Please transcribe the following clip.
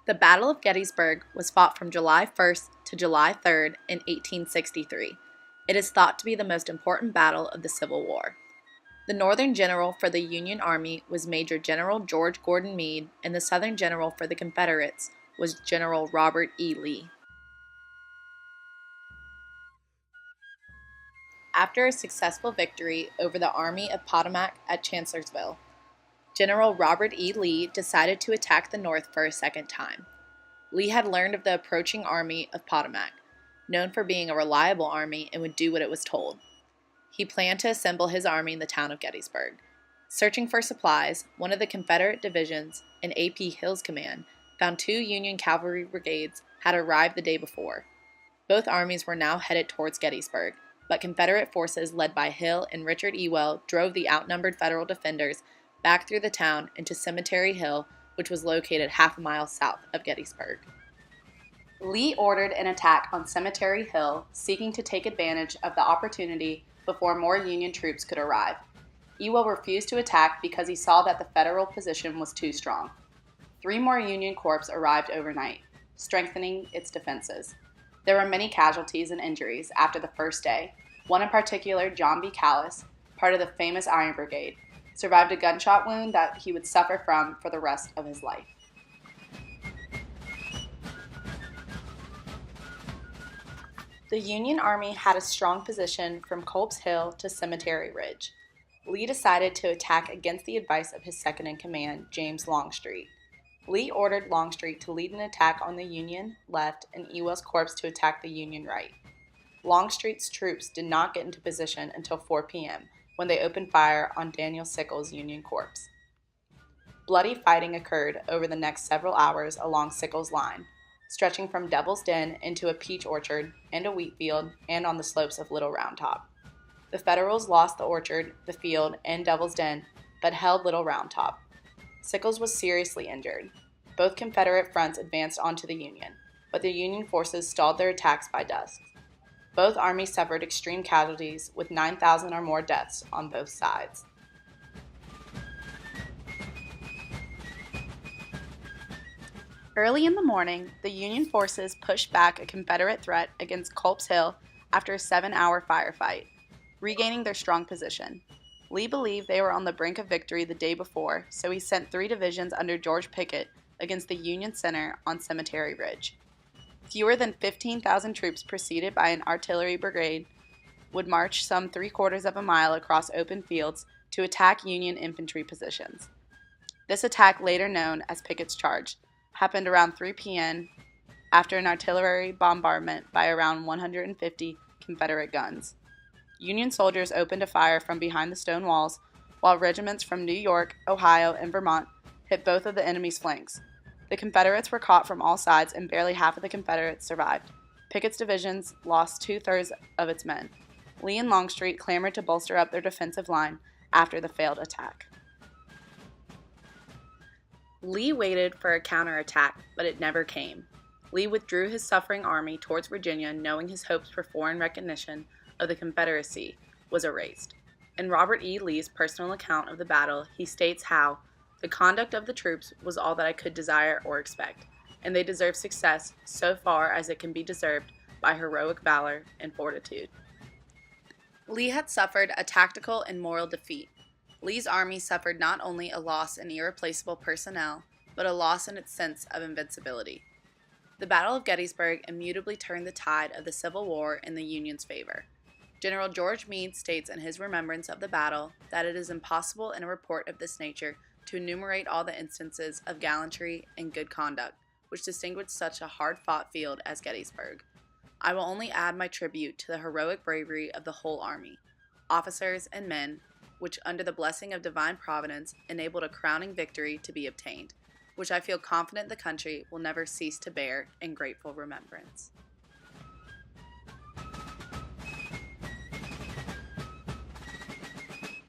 The Battle of Gettysburg was fought from July 1st to July 3rd in 1863. It is thought to be the most important battle of the Civil War. The Northern general for the Union Army was Major General George Gordon Meade, and the Southern general for the Confederates was General Robert E. Lee. After a successful victory over the Army of Potomac at Chancellorsville, General Robert E. Lee decided to attack the North for a second time. Lee had learned of the approaching Army of Potomac, known for being a reliable army and would do what it was told. He planned to assemble his army in the town of Gettysburg. Searching for supplies, one of the Confederate divisions in A.P. Hill's command found 2 Union cavalry brigades had arrived the day before. Both armies were now headed towards Gettysburg, but Confederate forces led by Hill and Richard Ewell drove the outnumbered Federal defenders back through the town into Cemetery Hill, which was located half a mile south of Gettysburg. Lee ordered an attack on Cemetery Hill, seeking to take advantage of the opportunity before more Union troops could arrive. Ewell refused to attack because he saw that the Federal position was too strong. 3 more Union corps arrived overnight, strengthening its defenses. There were many casualties and injuries after the first day. One in particular, John B. Callis, part of the famous Iron Brigade, survived a gunshot wound that he would suffer from for the rest of his life. The Union Army had a strong position from Culp's Hill to Cemetery Ridge. Lee decided to attack against the advice of his second-in-command, James Longstreet. Lee ordered Longstreet to lead an attack on the Union left and Ewell's corps to attack the Union right. Longstreet's troops did not get into position until 4 p.m., when they opened fire on Daniel Sickles' Union corps. Bloody fighting occurred over the next several hours along Sickles' line, stretching from Devil's Den into a peach orchard and a wheat field and on the slopes of Little Round Top. The Federals lost the orchard, the field, and Devil's Den, but held Little Round Top. Sickles was seriously injured. Both Confederate fronts advanced onto the Union, but the Union forces stalled their attacks by dusk. Both armies suffered extreme casualties, with 9,000 or more deaths on both sides. Early in the morning, the Union forces pushed back a Confederate threat against Culp's Hill after a 7-hour firefight, regaining their strong position. Lee believed they were on the brink of victory the day before, so he sent 3 divisions under George Pickett against the Union center on Cemetery Ridge. Fewer than 15,000 troops preceded by an artillery brigade would march some 3/4 of a mile across open fields to attack Union infantry positions. This attack, later known as Pickett's Charge, happened around 3 p.m. after an artillery bombardment by around 150 Confederate guns. Union soldiers opened a fire from behind the stone walls, while regiments from New York, Ohio, and Vermont hit both of the enemy's flanks. The Confederates were caught from all sides, and barely half of the Confederates survived. Pickett's divisions lost 2/3 of its men. Lee and Longstreet clamored to bolster up their defensive line after the failed attack. Lee waited for a counterattack, but it never came. Lee withdrew his suffering army towards Virginia, knowing his hopes for foreign recognition of the Confederacy was erased. In Robert E. Lee's personal account of the battle, he states how the conduct of the troops was all that I could desire or expect, and they deserve success so far as it can be deserved by heroic valor and fortitude. Lee had suffered a tactical and moral defeat. Lee's army suffered not only a loss in irreplaceable personnel, but a loss in its sense of invincibility. The Battle of Gettysburg immutably turned the tide of the Civil War in the Union's favor. General George Meade states in his remembrance of the battle that it is impossible in a report of this nature to enumerate all the instances of gallantry and good conduct which distinguished such a hard-fought field as Gettysburg. I will only add my tribute to the heroic bravery of the whole army, officers and men, which under the blessing of divine providence enabled a crowning victory to be obtained, which I feel confident the country will never cease to bear in grateful remembrance.